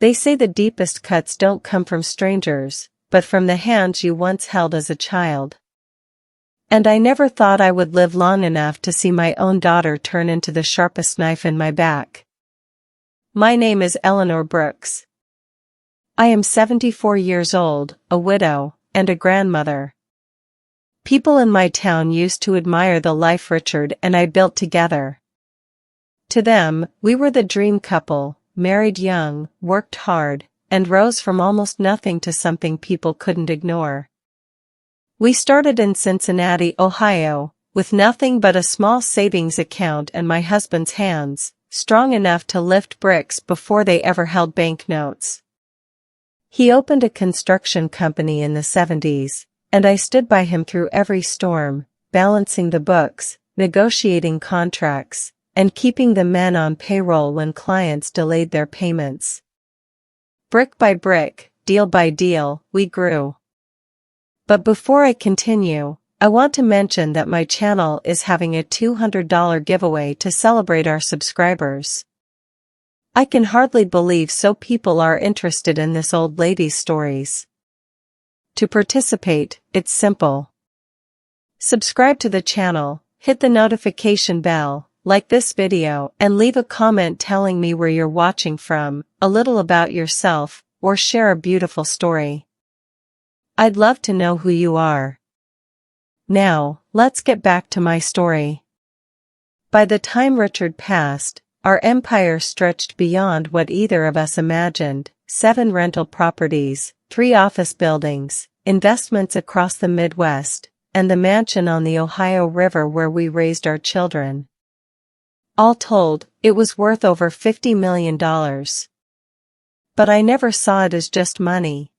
They say the deepest cuts don't come from strangers, but from the hands you once held as a child. And I never thought I would live long enough to see my own daughter turn into the sharpest knife in my back. My name is Eleanor Brooks. I am 74 years old, a widow, and a grandmother. People in my town used to admire the life Richard and I built together. To them, we were the dream couple, married young, worked hard, and rose from almost nothing to something people couldn't ignore. We started in Cincinnati, Ohio, with nothing but a small savings account and my husband's hands, strong enough to lift bricks before they ever held banknotes. He opened a construction company in the 70s, and I stood by him through every storm, balancing the books, negotiating contracts, and keeping the men on payroll when clients delayed their payments. Brick by brick, deal by deal, we grew. But before I continue, I want to mention that my channel is having a $200 giveaway to celebrate our subscribers. I can hardly believe so people are interested in this old lady's stories. To participate, it's simple. Subscribe to the channel, hit the notification bell, like this video, and leave a comment telling me where you're watching from, a little about yourself, or share a beautiful story. I'd love to know who you are. Now, let's get back to my story. By the time Richard passed, our empire stretched beyond what either of us imagined: 7 rental properties, 3 office buildings, investments across the Midwest, and the mansion on the Ohio River where we raised our children. All told, it was worth over $50 million. But I never saw it as just money.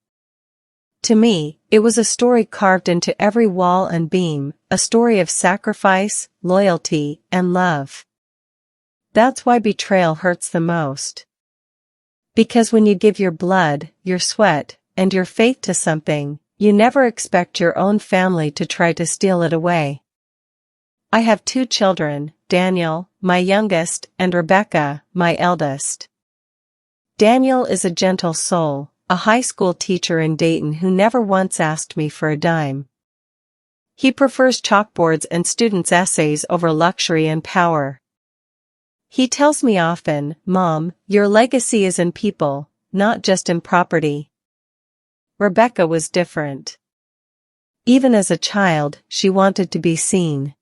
To me, it was a story carved into every wall and beam, a story of sacrifice, loyalty, and love. That's why betrayal hurts the most. Because when you give your blood, your sweat, and your faith to something, you never expect your own family to try to steal it away. I have 2 children, Daniel, my youngest, and Rebecca, my eldest. Daniel is a gentle soul, a high school teacher in Dayton who never once asked me for a dime. He prefers chalkboards and students' essays over luxury and power. He tells me often, "Mom, your legacy is in people, not just in property." Rebecca was different. Even as a child, she wanted to be seen.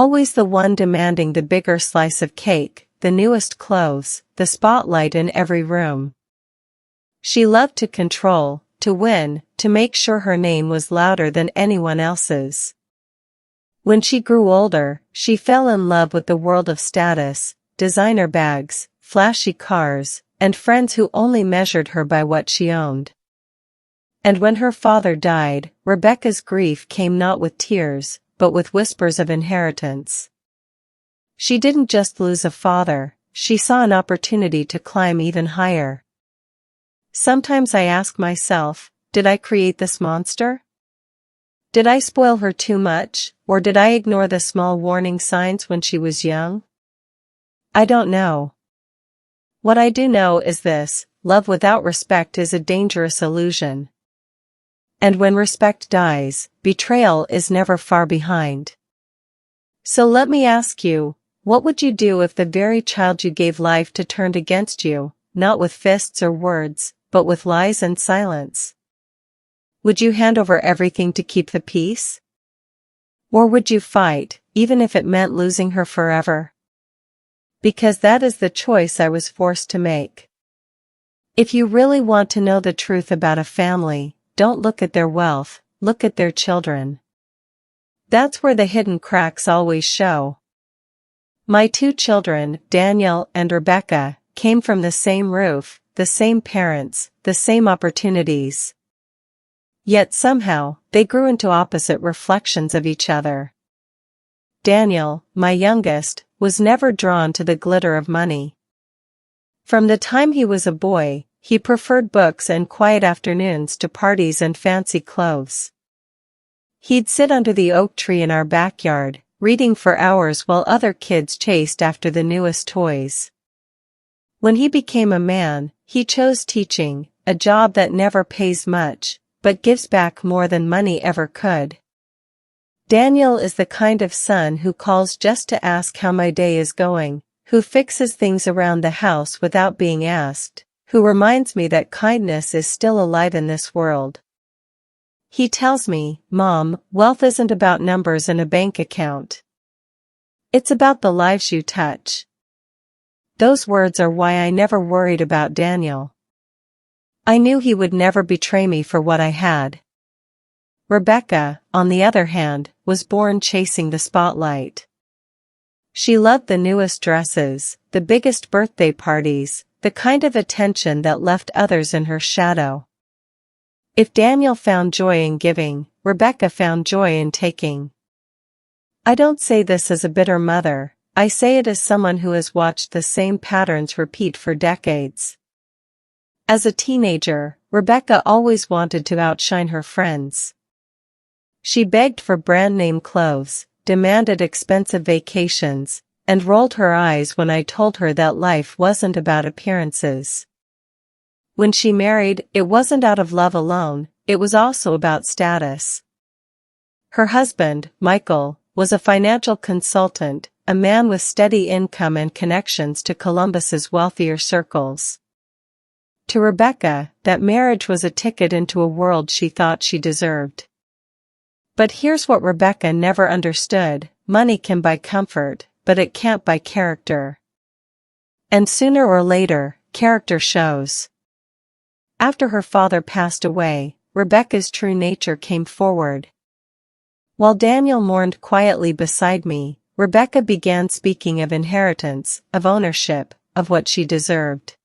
Always the one demanding the bigger slice of cake, the newest clothes, the spotlight in every room. She loved to control, to win, to make sure her name was louder than anyone else's. When she grew older, she fell in love with the world of status, designer bags, flashy cars, and friends who only measured her by what she owned. And when her father died, Rebecca's grief came not with tears, but with whispers of inheritance. She didn't just lose a father, she saw an opportunity to climb even higher. Sometimes I ask myself, did I create this monster? Did I spoil her too much, or did I ignore the small warning signs when she was young? I don't know. What I do know is this: love without respect is a dangerous illusion. And when respect dies, betrayal is never far behind. So let me ask you, what would you do if the very child you gave life to turned against you, not with fists or words, but with lies and silence? Would you hand over everything to keep the peace? Or would you fight, even if it meant losing her forever? Because that is the choice I was forced to make. If you really want to know the truth about a family, don't look at their wealth, look at their children. That's where the hidden cracks always show. My 2 children, Daniel and Rebecca, came from the same roof, the same parents, the same opportunities. Yet somehow, they grew into opposite reflections of each other. Daniel, my youngest, was never drawn to the glitter of money. From the time he was a boy, he preferred books and quiet afternoons to parties and fancy clothes. He'd sit under the oak tree in our backyard, reading for hours while other kids chased after the newest toys. When he became a man, He chose teaching, a job that never pays much, but gives back more than money ever could. Daniel is the kind of son who calls just to ask how my day is going, who fixes things around the house without being asked, who reminds me that kindness is still alive in this world. He tells me, "Mom, wealth isn't about numbers in a bank account. It's about the lives you touch." Those words are why I never worried about Daniel. I knew he would never betray me for what I had. Rebecca, on the other hand, was born chasing the spotlight. She loved the newest dresses, the biggest birthday parties, the kind of attention that left others in her shadow. If Daniel found joy in giving, Rebecca found joy in taking. I don't say this as a bitter mother, I say it as someone who has watched the same patterns repeat for decades. As a teenager, Rebecca always wanted to outshine her friends. She begged for brand-name clothes, demanded expensive vacations, and rolled her eyes when I told her that life wasn't about appearances. When she married, it wasn't out of love alone, it was also about status. Her husband, Michael, was a financial consultant, a man with steady income and connections to Columbus's wealthier circles. To Rebecca, that marriage was a ticket into a world she thought she deserved. But here's what Rebecca never understood: money can buy comfort, but it can't buy character. And sooner or later, character shows. After her father passed away, Rebecca's true nature came forward. While Daniel mourned quietly beside me, Rebecca began speaking of inheritance, of ownership, of what she deserved.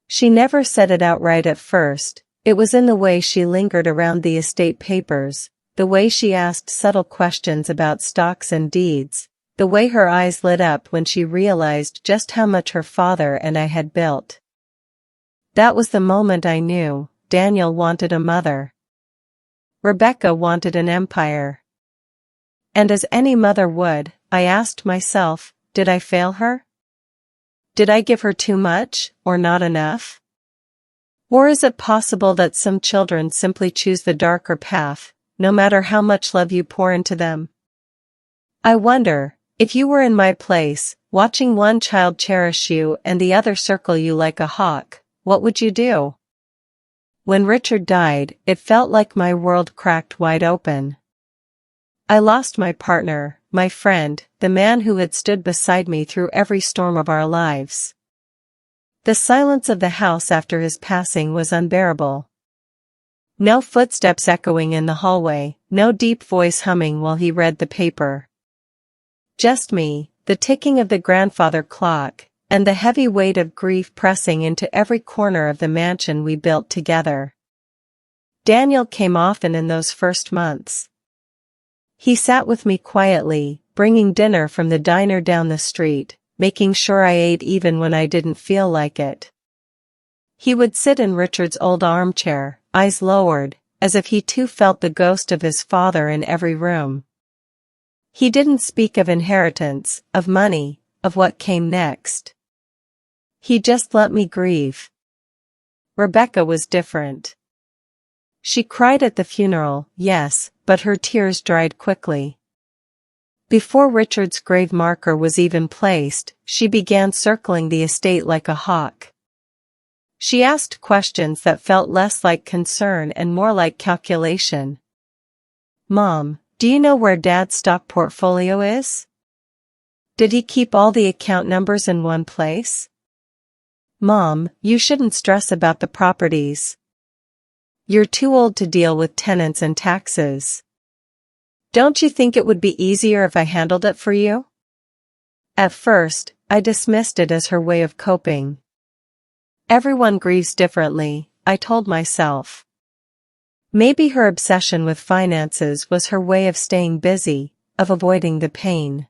She never said it outright at first, it was in the way she lingered around the estate papers, the way she asked subtle questions about stocks and deeds, the way her eyes lit up when she realized just how much her father and I had built. That was the moment I knew, Daniel wanted a mother. Rebecca wanted an empire. And as any mother would, I asked myself, did I fail her? Did I give her too much, or not enough? Or is it possible that some children simply choose the darker path, no matter how much love you pour into them? I wonder, if you were in my place, watching one child cherish you and the other circle you like a hawk, what would you do? When Richard died, it felt like my world cracked wide open. I lost my partner, my friend, the man who had stood beside me through every storm of our lives. The silence of the house after his passing was unbearable. No footsteps echoing in the hallway, no deep voice humming while he read the paper. Just me, the ticking of the grandfather clock, and the heavy weight of grief pressing into every corner of the mansion we built together. Daniel came often in those first months. He sat with me quietly, bringing dinner from the diner down the street, making sure I ate even when I didn't feel like it. He would sit in Richard's old armchair, eyes lowered, as if he too felt the ghost of his father in every room. He didn't speak of inheritance, of money, of what came next. He just let me grieve. Rebecca was different. She cried at the funeral, yes, but her tears dried quickly. Before Richard's grave marker was even placed, she began circling the estate like a hawk. She asked questions that felt less like concern and more like calculation. "Mom, do you know where Dad's stock portfolio is? Did he keep all the account numbers in one place? Mom, you shouldn't stress about the properties. You're too old to deal with tenants and taxes. Don't you think it would be easier if I handled it for you?" At first, I dismissed it as her way of coping. Everyone grieves differently, I told myself. Maybe her obsession with finances was her way of staying busy, of avoiding the pain.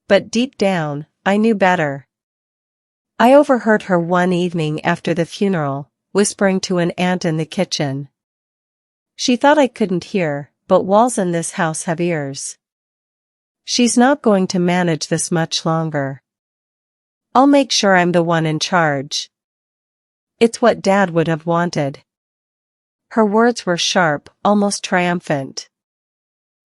But deep down, I knew better. I overheard her one evening after the funeral, whispering to an aunt in the kitchen. She thought I couldn't hear, but walls in this house have ears. "She's not going to manage this much longer. I'll make sure I'm the one in charge." It's what Dad would have wanted." Her words were sharp, almost triumphant.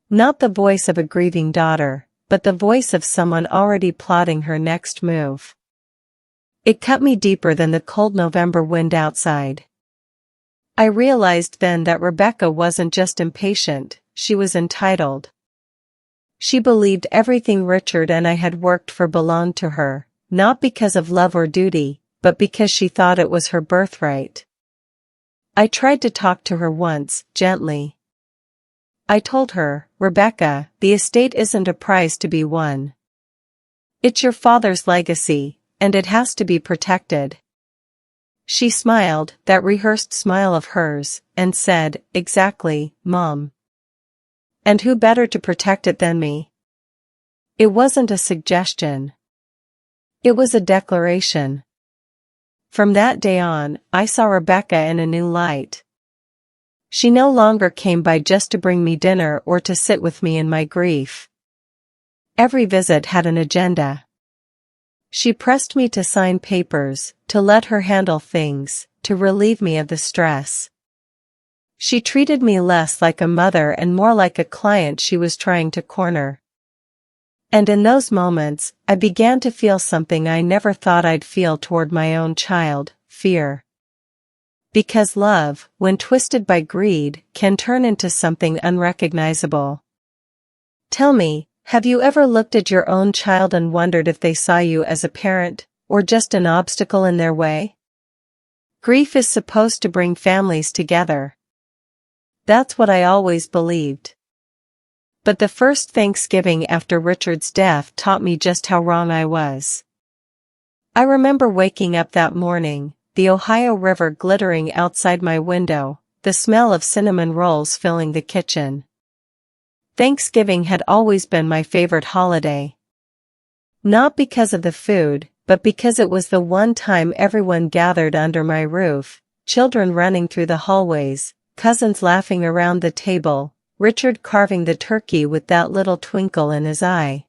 Not the voice of a grieving daughter, but the voice of someone already plotting her next move. It cut me deeper than the cold November wind outside. I realized then that Rebecca wasn't just impatient, she was entitled. She believed everything Richard and I had worked for belonged to her, not because of love or duty, but because she thought it was her birthright. I tried to talk to her once, gently. I told her, "Rebecca, the estate isn't a prize to be won. It's your father's legacy, and it has to be protected." She smiled, that rehearsed smile of hers, and said, "Exactly, Mom. And who better to protect it than me?" It wasn't a suggestion. It was a declaration. From that day on, I saw Rebecca in a new light. She no longer came by just to bring me dinner or to sit with me in my grief. Every visit had an agenda. She pressed me to sign papers, to let her handle things, to relieve me of the stress. She treated me less like a mother and more like a client she was trying to corner. And in those moments, I began to feel something I never thought I'd feel toward my own child: fear. Because love, when twisted by greed, can turn into something unrecognizable. Tell me, have you ever looked at your own child and wondered if they saw you as a parent, or just an obstacle in their way? Grief is supposed to bring families together. That's what I always believed. But the first Thanksgiving after Richard's death taught me just how wrong I was. I remember waking up that morning, the Ohio River glittering outside my window, the smell of cinnamon rolls filling the kitchen. Thanksgiving had always been my favorite holiday. Not because of the food, but because it was the one time everyone gathered under my roof, children running through the hallways, cousins laughing around the table, Richard carving the turkey with that little twinkle in his eye.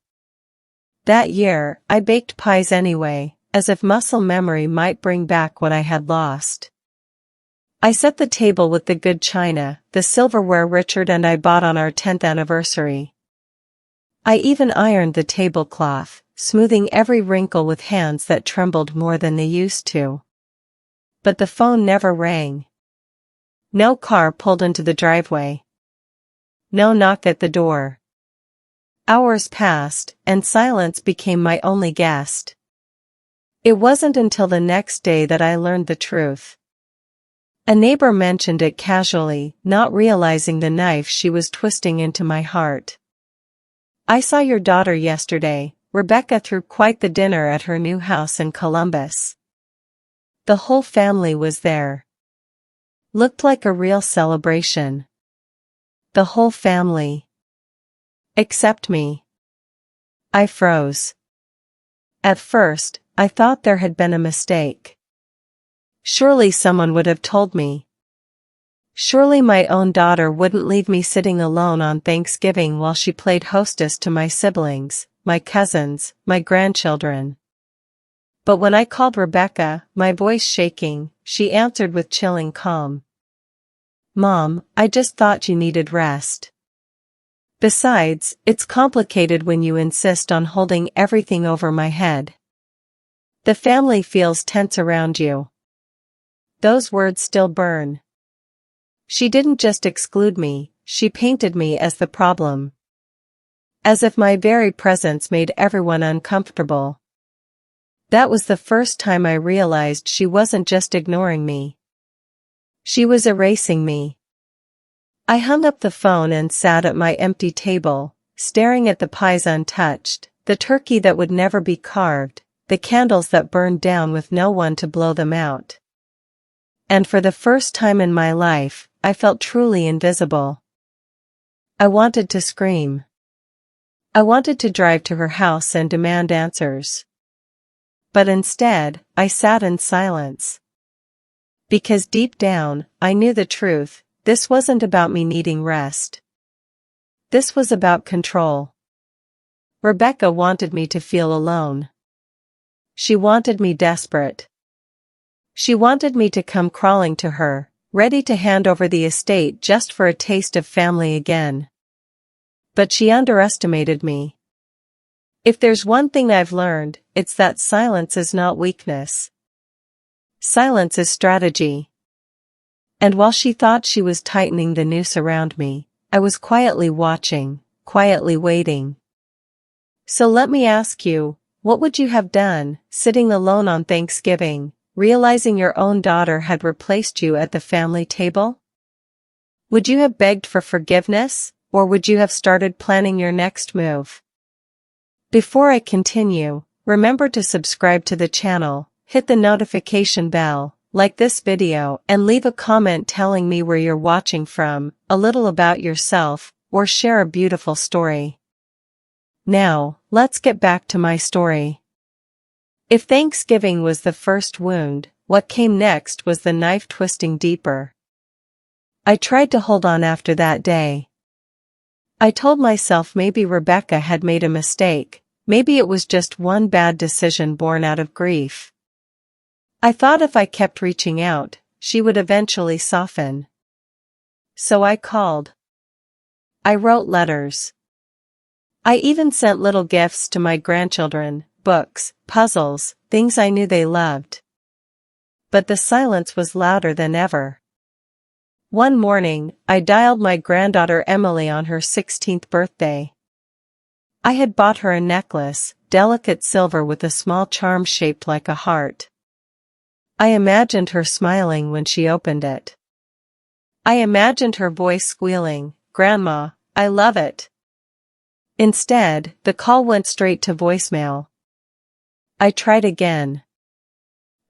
That year, I baked pies anyway, as if muscle memory might bring back what I had lost. I set the table with the good china, the silverware Richard and I bought on our 10th anniversary. I even ironed the tablecloth, smoothing every wrinkle with hands that trembled more than they used to. But the phone never rang. No car pulled into the driveway. No knock at the door. Hours passed, and silence became my only guest. It wasn't until the next day that I learned the truth. A neighbor mentioned it casually, not realizing the knife she was twisting into my heart. "I saw your daughter yesterday. Rebecca threw quite the dinner at her new house in Columbus. The whole family was there. Looked like a real celebration. The whole family. Except me." I froze. At first, I thought there had been a mistake. Surely someone would have told me. Surely my own daughter wouldn't leave me sitting alone on Thanksgiving while she played hostess to my siblings, my cousins, my grandchildren. But when I called Rebecca, my voice shaking, she answered with chilling calm. "Mom, I just thought you needed rest. Besides, it's complicated when you insist on holding everything over my head. The family feels tense around you." Those words still burn. She didn't just exclude me, she painted me as the problem. As if my very presence made everyone uncomfortable. That was the first time I realized she wasn't just ignoring me. She was erasing me. I hung up the phone and sat at my empty table, staring at the pies untouched, the turkey that would never be carved, the candles that burned down with no one to blow them out. And for the first time in my life, I felt truly invisible. I wanted to scream. I wanted to drive to her house and demand answers. But instead, I sat in silence. Because deep down, I knew the truth, this wasn't about me needing rest. This was about control. Rebecca wanted me to feel alone. She wanted me desperate. She wanted me to come crawling to her, ready to hand over the estate just for a taste of family again. But she underestimated me. If there's one thing I've learned, it's that silence is not weakness. Silence is strategy. And while she thought she was tightening the noose around me, I was quietly watching, quietly waiting. So let me ask you, what would you have done, sitting alone on Thanksgiving, realizing your own daughter had replaced you at the family table? Would you have begged for forgiveness, or would you have started planning your next move? Before I continue, remember to subscribe to the channel, hit the notification bell, like this video, and leave a comment telling me where you're watching from, a little about yourself, or share a beautiful story. Now, let's get back to my story. If Thanksgiving was the first wound, what came next was the knife twisting deeper. I tried to hold on after that day. I told myself maybe Rebecca had made a mistake, maybe it was just one bad decision born out of grief. I thought if I kept reaching out, she would eventually soften. So I called. I wrote letters. I even sent little gifts to my grandchildren, books, puzzles, things I knew they loved. But the silence was louder than ever. One morning, I dialed my granddaughter Emily on her 16th birthday. I had bought her a necklace, delicate silver with a small charm shaped like a heart. I imagined her smiling when she opened it. I imagined her voice squealing, "Grandma, I love it." Instead, the call went straight to voicemail. I tried again.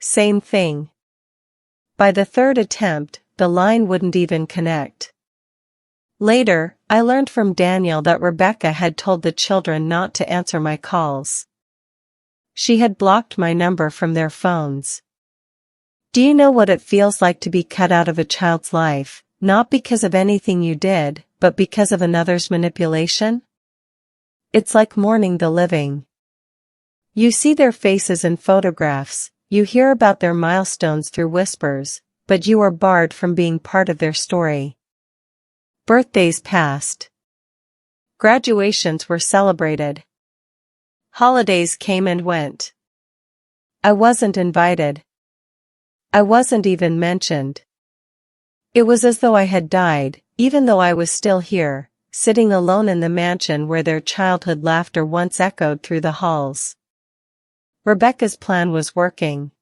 Same thing. By the third attempt, the line wouldn't even connect. Later, I learned from Daniel that Rebecca had told the children not to answer my calls. She had blocked my number from their phones. Do you know what it feels like to be cut out of a child's life, not because of anything you did, but because of another's manipulation? It's like mourning the living. You see their faces in photographs, you hear about their milestones through whispers, but you are barred from being part of their story. Birthdays passed. Graduations were celebrated. Holidays came and went. I wasn't invited. I wasn't even mentioned. It was as though I had died, even though I was still here, sitting alone in the mansion where their childhood laughter once echoed through the halls. Rebecca's plan was working.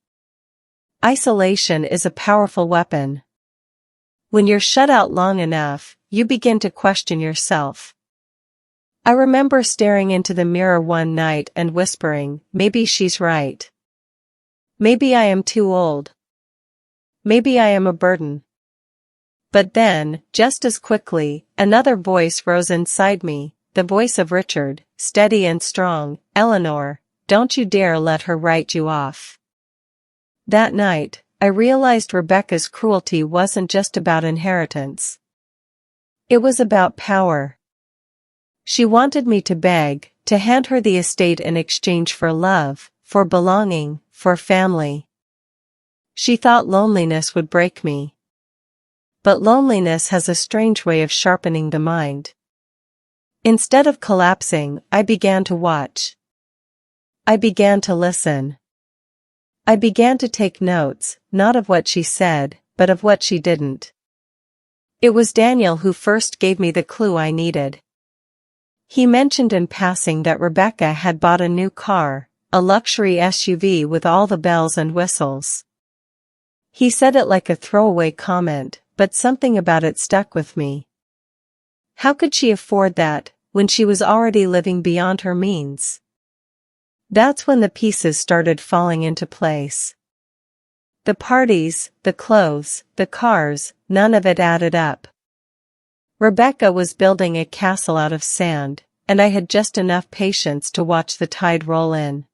Isolation is a powerful weapon. When you're shut out long enough, you begin to question yourself. I remember staring into the mirror one night and whispering, maybe she's right. Maybe I am too old. Maybe I am a burden. But then, just as quickly, another voice rose inside me, the voice of Richard, steady and strong. "Eleanor, don't you dare let her write you off." That night, I realized Rebecca's cruelty wasn't just about inheritance. It was about power. She wanted me to beg, to hand her the estate in exchange for love, for belonging, for family. She thought loneliness would break me. But loneliness has a strange way of sharpening the mind. Instead of collapsing, I began to watch. I began to listen. I began to take notes, not of what she said, but of what she didn't. It was Daniel who first gave me the clue I needed. He mentioned in passing that Rebecca had bought a new car, a luxury SUV with all the bells and whistles. He said it like a throwaway comment, but something about it stuck with me. How could she afford that, when she was already living beyond her means? That's when the pieces started falling into place. The parties, the clothes, the cars, none of it added up. Rebecca was building a castle out of sand, and I had just enough patience to watch the tide roll in.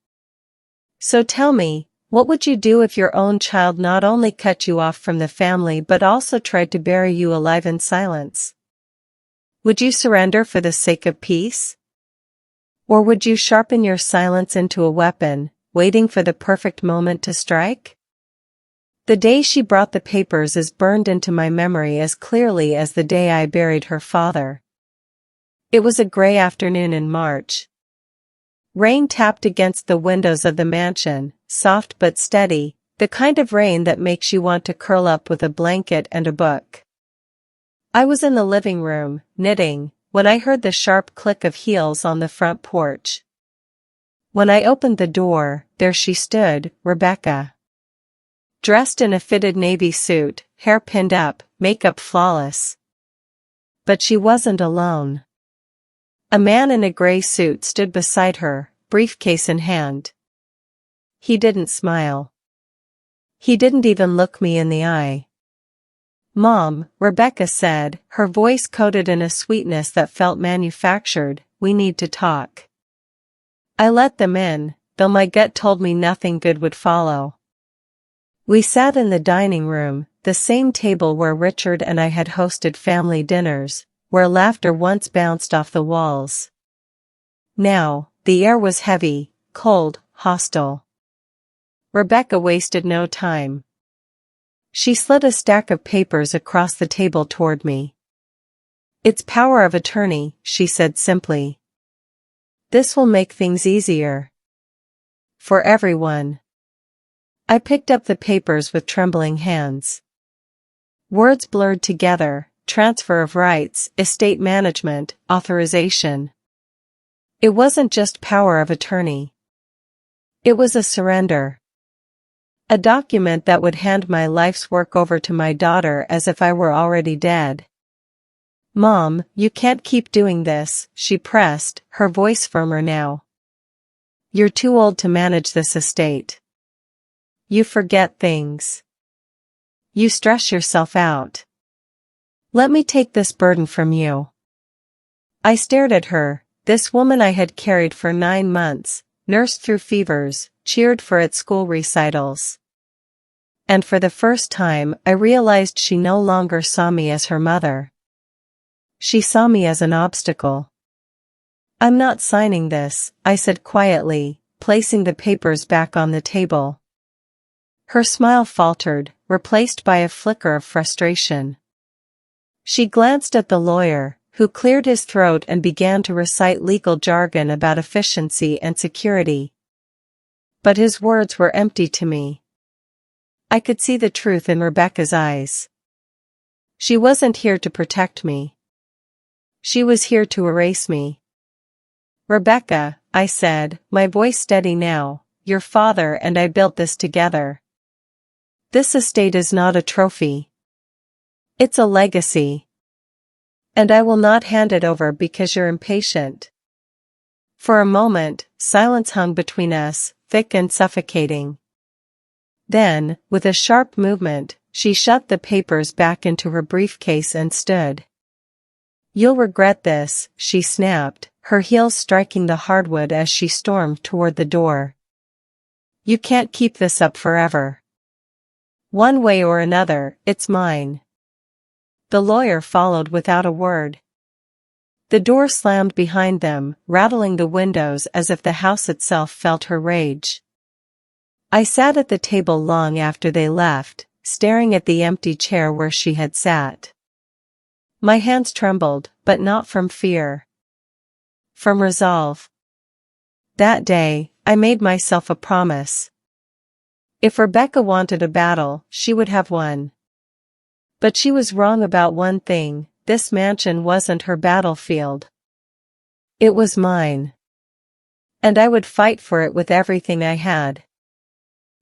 So tell me, what would you do if your own child not only cut you off from the family but also tried to bury you alive in silence? Would you surrender for the sake of peace? Or would you sharpen your silence into a weapon, waiting for the perfect moment to strike? The day she brought the papers is burned into my memory as clearly as the day I buried her father. It was a gray afternoon in March. Rain tapped against the windows of the mansion, soft but steady, the kind of rain that makes you want to curl up with a blanket and a book. I was in the living room, knitting, when I heard the sharp click of heels on the front porch. When I opened the door, there she stood, Rebecca. Dressed in a fitted navy suit, hair pinned up, makeup flawless. But she wasn't alone. A man in a gray suit stood beside her, briefcase in hand. He didn't smile. He didn't even look me in the eye. "Mom," Rebecca said, her voice coated in a sweetness that felt manufactured, "we need to talk." I let them in, though my gut told me nothing good would follow. We sat in the dining room, the same table where Richard and I had hosted family dinners, where laughter once bounced off the walls. Now, the air was heavy, cold, hostile. Rebecca wasted no time. She slid a stack of papers across the table toward me. "It's power of attorney," she said simply. "This will make things easier. For everyone." I picked up the papers with trembling hands. Words blurred together: transfer of rights, estate management, authorization. It wasn't just power of attorney. It was a surrender. A document that would hand my life's work over to my daughter as if I were already dead. "Mom, you can't keep doing this," she pressed, her voice firmer now. "You're too old to manage this estate. You forget things. You stress yourself out. Let me take this burden from you." I stared at her, this woman I had carried for 9 months, nursed through fevers, cheered for at school recitals. And for the first time, I realized she no longer saw me as her mother. She saw me as an obstacle. "I'm not signing this," I said quietly, placing the papers back on the table. Her smile faltered, replaced by a flicker of frustration. She glanced at the lawyer, who cleared his throat and began to recite legal jargon about efficiency and security. But his words were empty to me. I could see the truth in Rebecca's eyes. She wasn't here to protect me. She was here to erase me. "Rebecca," I said, my voice steady now, "your father and I built this together. This estate is not a trophy. It's a legacy. And I will not hand it over because you're impatient." For a moment, silence hung between us, thick and suffocating. Then, with a sharp movement, she shoved the papers back into her briefcase and stood. "You'll regret this," she snapped, her heels striking the hardwood as she stormed toward the door. "You can't keep this up forever. One way or another, it's mine." The lawyer followed without a word. The door slammed behind them, rattling the windows as if the house itself felt her rage. I sat at the table long after they left, staring at the empty chair where she had sat. My hands trembled, but not from fear. From resolve. That day, I made myself a promise. If Rebecca wanted a battle, she would have one. But she was wrong about one thing: this mansion wasn't her battlefield. It was mine. And I would fight for it with everything I had.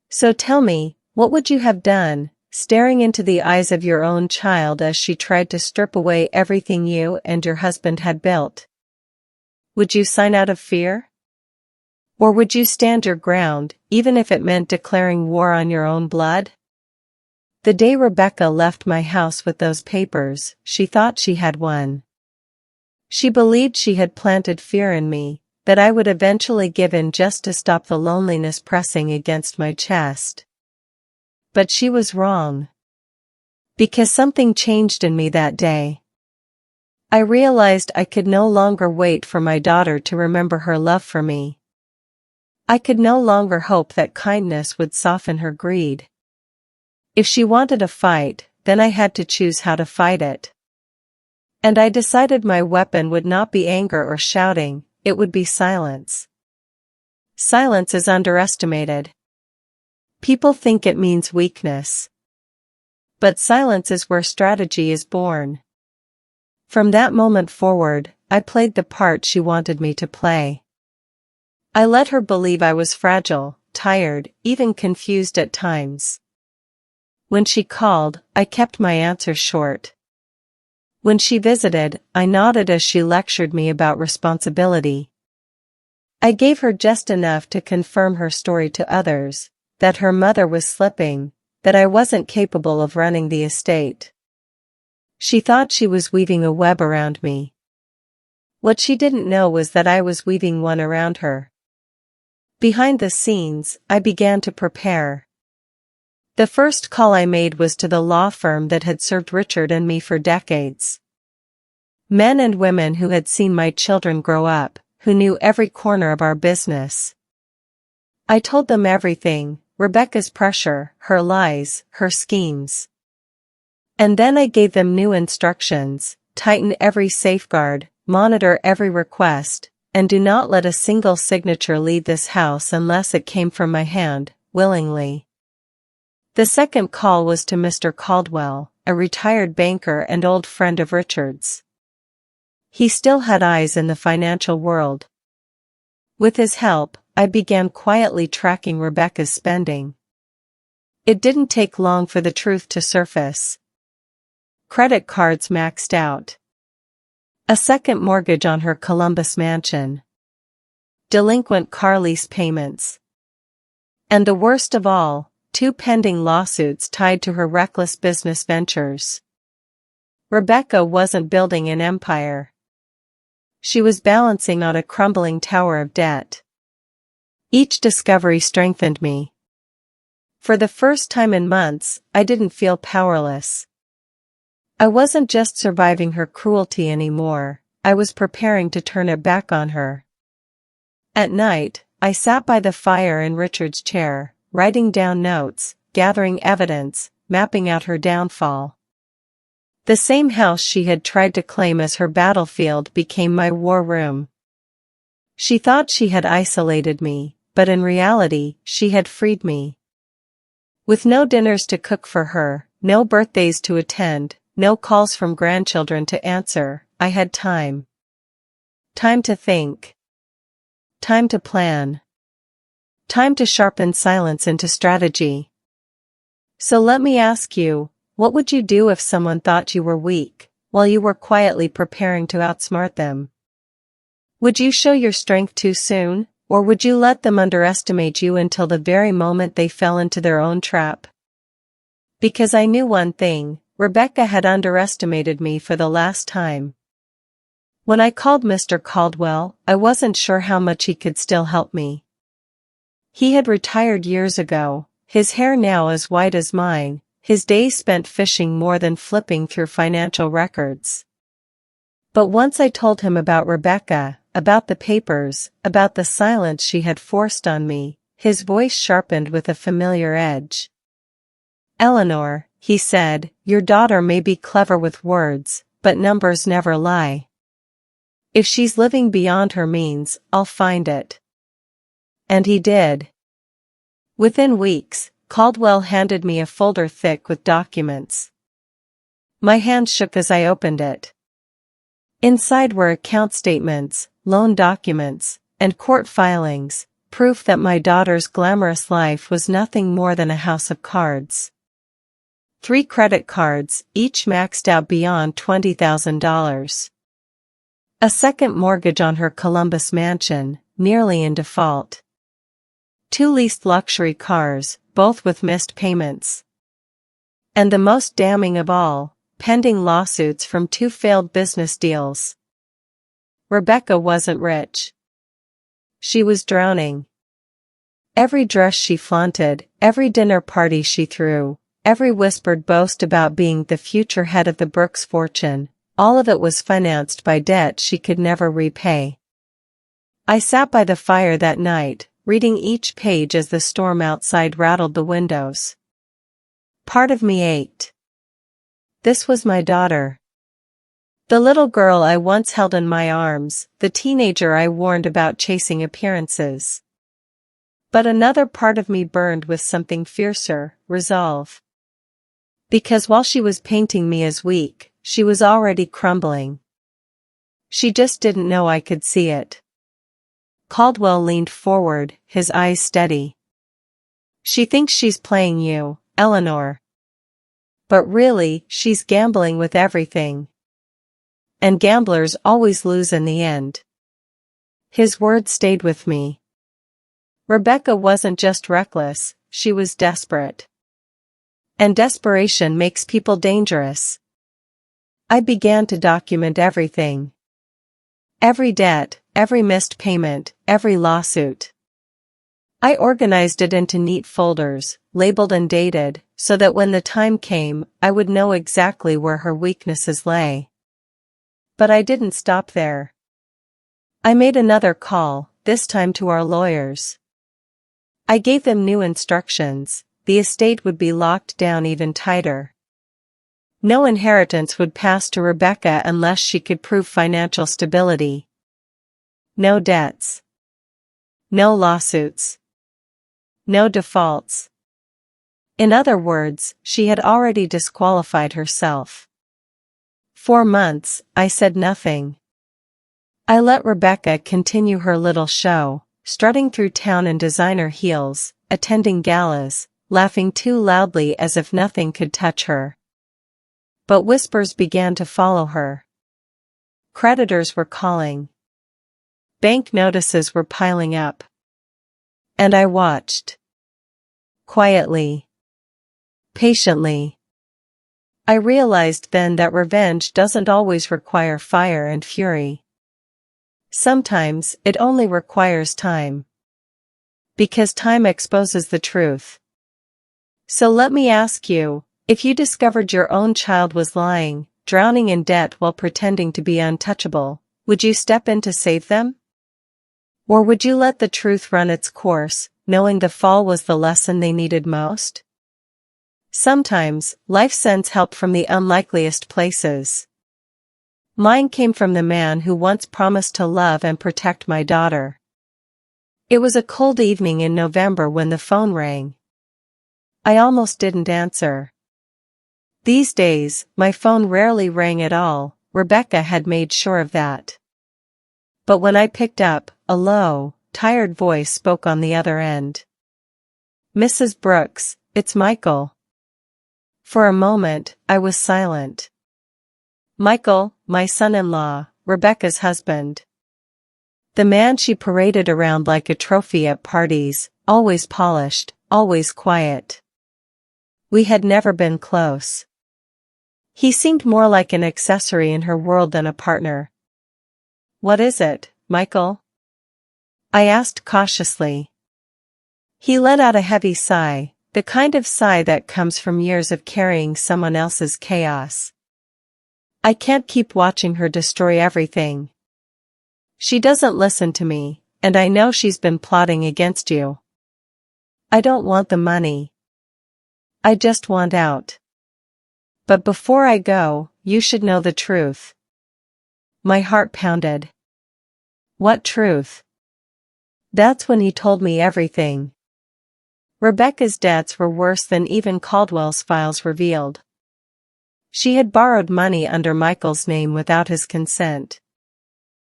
"So tell me, what would you have done?" staring into the eyes of your own child as she tried to strip away everything you and your husband had built. Would you sign out of fear? Or would you stand your ground, even if it meant declaring war on your own blood? The day Rebecca left my house with those papers, she thought she had won. She believed she had planted fear in me, that I would eventually give in just to stop the loneliness pressing against my chest. But she was wrong. Because something changed in me that day. I realized I could no longer wait for my daughter to remember her love for me. I could no longer hope that kindness would soften her greed. If she wanted a fight, then I had to choose how to fight it. And I decided my weapon would not be anger or shouting, it would be silence. Silence is underestimated. People think it means weakness. But silence is where strategy is born. From that moment forward, I played the part she wanted me to play. I let her believe I was fragile, tired, even confused at times. When she called, I kept my answers short. When she visited, I nodded as she lectured me about responsibility. I gave her just enough to confirm her story to others, that her mother was slipping, that I wasn't capable of running the estate. She thought she was weaving a web around me. What she didn't know was that I was weaving one around her. Behind the scenes, I began to prepare. The first call I made was to the law firm that had served Richard and me for decades. Men and women who had seen my children grow up, who knew every corner of our business. I told them everything, Rebecca's pressure, her lies, her schemes. And then I gave them new instructions: tighten every safeguard, monitor every request, and do not let a single signature leave this house unless it came from my hand, willingly. The second call was to Mr. Caldwell, a retired banker and old friend of Richard's. He still had eyes in the financial world. With his help, I began quietly tracking Rebecca's spending. It didn't take long for the truth to surface. Credit cards maxed out. A second mortgage on her Columbus mansion. Delinquent car lease payments. And the worst of all, 2 pending lawsuits tied to her reckless business ventures. Rebecca wasn't building an empire. She was balancing on a crumbling tower of debt. Each discovery strengthened me. For the first time in months, I didn't feel powerless. I wasn't just surviving her cruelty anymore, I was preparing to turn it back on her. At night, I sat by the fire in Richard's chair, writing down notes, gathering evidence, mapping out her downfall. The same house she had tried to claim as her battlefield became my war room. She thought she had isolated me, but in reality, she had freed me. With no dinners to cook for her, no birthdays to attend, no calls from grandchildren to answer, I had time. Time to think. Time to plan. Time to sharpen silence into strategy. So let me ask you, what would you do if someone thought you were weak, while you were quietly preparing to outsmart them? Would you show your strength too soon, or would you let them underestimate you until the very moment they fell into their own trap? Because I knew one thing, Rebecca had underestimated me for the last time. When I called Mr. Caldwell, I wasn't sure how much he could still help me. He had retired years ago, his hair now as white as mine, his days spent fishing more than flipping through financial records. But once I told him about Rebecca, about the papers, about the silence she had forced on me, his voice sharpened with a familiar edge. "Eleanor," he said, "your daughter may be clever with words, but numbers never lie. If she's living beyond her means, I'll find it." And he did. Within weeks, Caldwell handed me a folder thick with documents. My hand shook as I opened it. Inside were account statements, loan documents, and court filings, proof that my daughter's glamorous life was nothing more than a house of cards. 3 credit cards, each maxed out beyond $20,000. A second mortgage on her Columbus mansion, nearly in default. 2 leased luxury cars, both with missed payments. And the most damning of all, pending lawsuits from 2 failed business deals. Rebecca wasn't rich. She was drowning. Every dress she flaunted, every dinner party she threw, every whispered boast about being the future head of the Brooks fortune, all of it was financed by debt she could never repay. I sat by the fire that night, reading each page as the storm outside rattled the windows. Part of me ached. This was my daughter. The little girl I once held in my arms, the teenager I warned about chasing appearances. But another part of me burned with something fiercer, resolve. Because while she was painting me as weak, she was already crumbling. She just didn't know I could see it. Caldwell leaned forward, his eyes steady. She thinks she's playing you, Eleanor. But really, she's gambling with everything. And gamblers always lose in the end. His words stayed with me. Rebecca wasn't just reckless, she was desperate. And desperation makes people dangerous. I began to document everything. Every debt, every missed payment, every lawsuit. I organized it into neat folders, labeled and dated, so that when the time came, I would know exactly where her weaknesses lay. But I didn't stop there. I made another call, this time to our lawyers. I gave them new instructions. The estate would be locked down even tighter. No inheritance would pass to Rebecca unless she could prove financial stability. No debts. No lawsuits. No defaults. In other words, she had already disqualified herself. 4 months, I said nothing. I let Rebecca continue her little show, strutting through town in designer heels, attending galas, laughing too loudly as if nothing could touch her. But whispers began to follow her. Creditors were calling. Bank notices were piling up. And I watched. Quietly. Patiently. I realized then that revenge doesn't always require fire and fury. Sometimes it only requires time. Because time exposes the truth. So let me ask you, if you discovered your own child was lying, drowning in debt while pretending to be untouchable, would you step in to save them? Or would you let the truth run its course, knowing the fall was the lesson they needed most? Sometimes, life sends help from the unlikeliest places. Mine came from the man who once promised to love and protect my daughter. It was a cold evening in November when the phone rang. I almost didn't answer. These days, my phone rarely rang at all. Rebecca had made sure of that. But when I picked up, a low, tired voice spoke on the other end. "Mrs. Brooks, it's Michael." For a moment, I was silent. Michael, my son-in-law, Rebecca's husband. The man she paraded around like a trophy at parties, always polished, always quiet. We had never been close. He seemed more like an accessory in her world than a partner. "What is it, Michael?" I asked cautiously. He let out a heavy sigh, the kind of sigh that comes from years of carrying someone else's chaos. "I can't keep watching her destroy everything. She doesn't listen to me, and I know she's been plotting against you. I don't want the money. I just want out. But before I go, you should know the truth." My heart pounded. What truth? That's when he told me everything. Rebecca's debts were worse than even Caldwell's files revealed. She had borrowed money under Michael's name without his consent.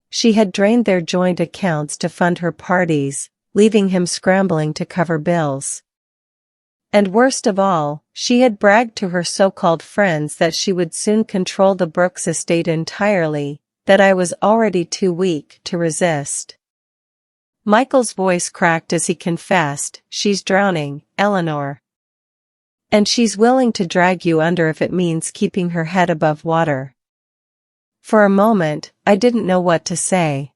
She had drained their joint accounts to fund her parties, leaving him scrambling to cover bills. And worst of all, she had bragged to her so-called friends that she would soon control the Brooks estate entirely, that I was already too weak to resist. Michael's voice cracked as he confessed, "She's drowning, Eleanor. And she's willing to drag you under if it means keeping her head above water." For a moment, I didn't know what to say.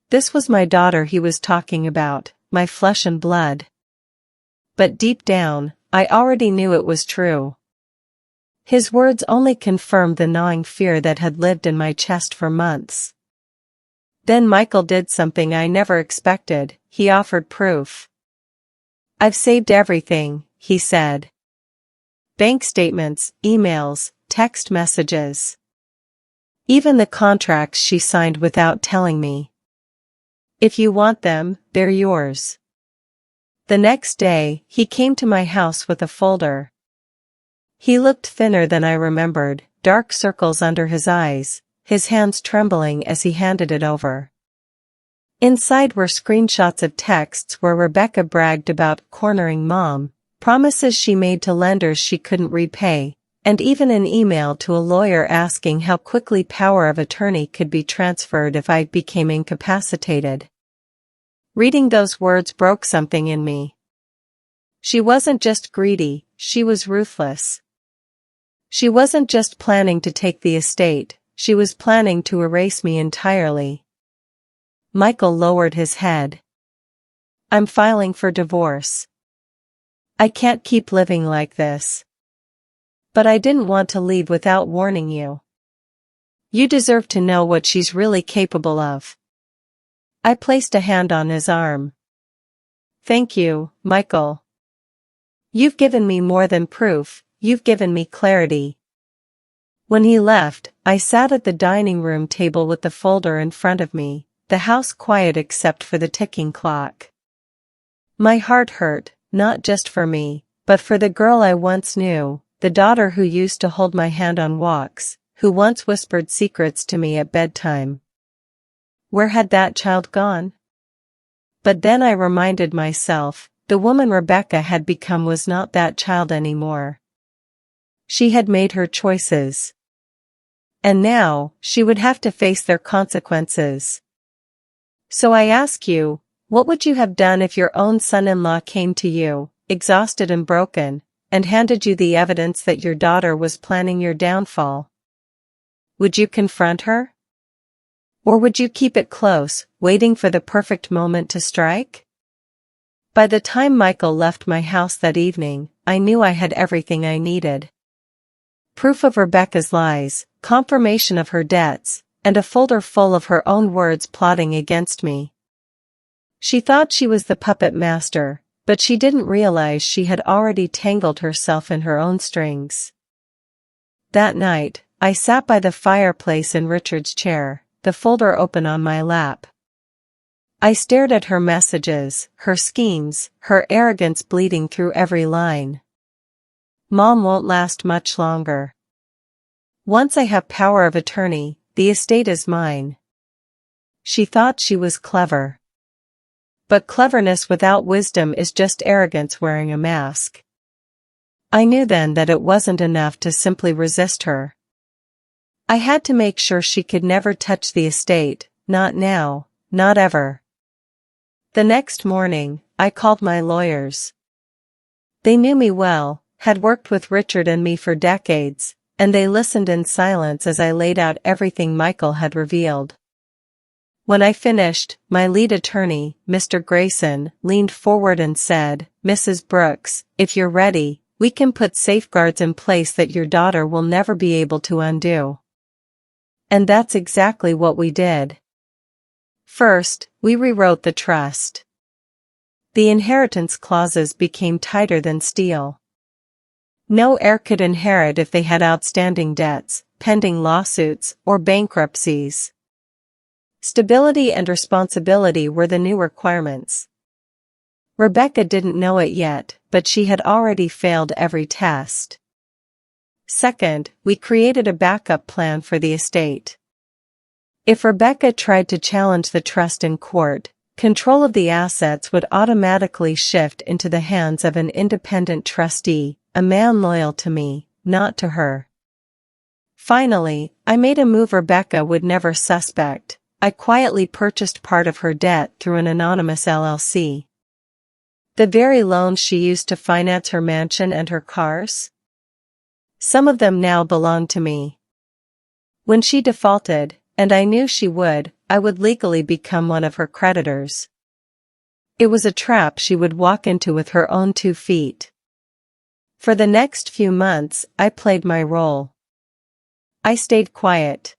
This was my daughter he was talking about, my flesh and blood. But deep down, I already knew it was true. His words only confirmed the gnawing fear that had lived in my chest for months. Then Michael did something I never expected. He offered proof. "I've saved everything," he said. Bank statements, emails, text messages. Even the contracts she signed without telling me. If you want them, they're yours. The next day, he came to my house with a folder. He looked thinner than I remembered, dark circles under his eyes, his hands trembling as he handed it over. Inside were screenshots of texts where Rebecca bragged about cornering Mom, promises she made to lenders she couldn't repay, and even an email to a lawyer asking how quickly power of attorney could be transferred if I became incapacitated. Reading those words broke something in me. She wasn't just greedy, she was ruthless. She wasn't just planning to take the estate, she was planning to erase me entirely. Michael lowered his head. I'm filing for divorce. I can't keep living like this. But I didn't want to leave without warning you. You deserve to know what she's really capable of. I placed a hand on his arm. Thank you, Michael. You've given me more than proof, you've given me clarity. When he left, I sat at the dining room table with the folder in front of me, the house quiet except for the ticking clock. My heart hurt, not just for me, but for the girl I once knew, the daughter who used to hold my hand on walks, who once whispered secrets to me at bedtime. Where had that child gone? But then I reminded myself, the woman Rebecca had become was not that child anymore. She had made her choices. And now, she would have to face their consequences. So I ask you, what would you have done if your own son-in-law came to you, exhausted and broken, and handed you the evidence that your daughter was planning your downfall? Would you confront her? Or would you keep it close, waiting for the perfect moment to strike? By the time Michael left my house that evening, I knew I had everything I needed. Proof of Rebecca's lies, confirmation of her debts, and a folder full of her own words plotting against me. She thought she was the puppet master, but she didn't realize she had already tangled herself in her own strings. That night, I sat by the fireplace in Richard's chair, the folder open on my lap. I stared at her messages, her schemes, her arrogance bleeding through every line. Mom won't last much longer. Once I have power of attorney, the estate is mine. She thought she was clever. But cleverness without wisdom is just arrogance wearing a mask. I knew then that it wasn't enough to simply resist her. I had to make sure she could never touch the estate, not now, not ever. The next morning, I called my lawyers. They knew me well, had worked with Richard and me for decades, and they listened in silence as I laid out everything Michael had revealed. When I finished, my lead attorney, Mr. Grayson, leaned forward and said, "Mrs. Brooks, if you're ready, we can put safeguards in place that your daughter will never be able to undo." And that's exactly what we did. First, we rewrote the trust. The inheritance clauses became tighter than steel. No heir could inherit if they had outstanding debts, pending lawsuits, or bankruptcies. Stability and responsibility were the new requirements. Rebecca didn't know it yet, but she had already failed every test. Second, we created a backup plan for the estate. If Rebecca tried to challenge the trust in court, control of the assets would automatically shift into the hands of an independent trustee, a man loyal to me, not to her. Finally, I made a move Rebecca would never suspect. I quietly purchased part of her debt through an anonymous LLC. The very loans she used to finance her mansion and her cars? Some of them now belong to me. When she defaulted, and I knew she would, I would legally become one of her creditors. It was a trap she would walk into with her own 2 feet. For the next few months, I played my role. I stayed quiet.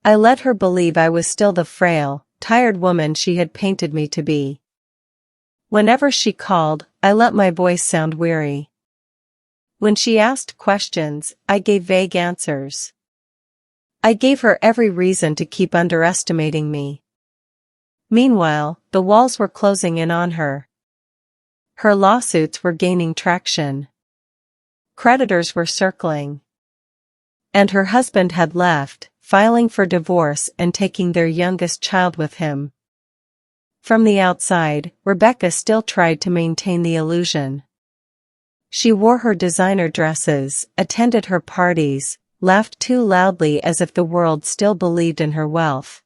I let her believe I was still the frail, tired woman she had painted me to be. Whenever she called, I let my voice sound weary. When she asked questions, I gave vague answers. I gave her every reason to keep underestimating me. Meanwhile, the walls were closing in on her. Her lawsuits were gaining traction. Creditors were circling. And her husband had left, filing for divorce and taking their youngest child with him. From the outside, Rebecca still tried to maintain the illusion. She wore her designer dresses, attended her parties, laughed too loudly as if the world still believed in her wealth.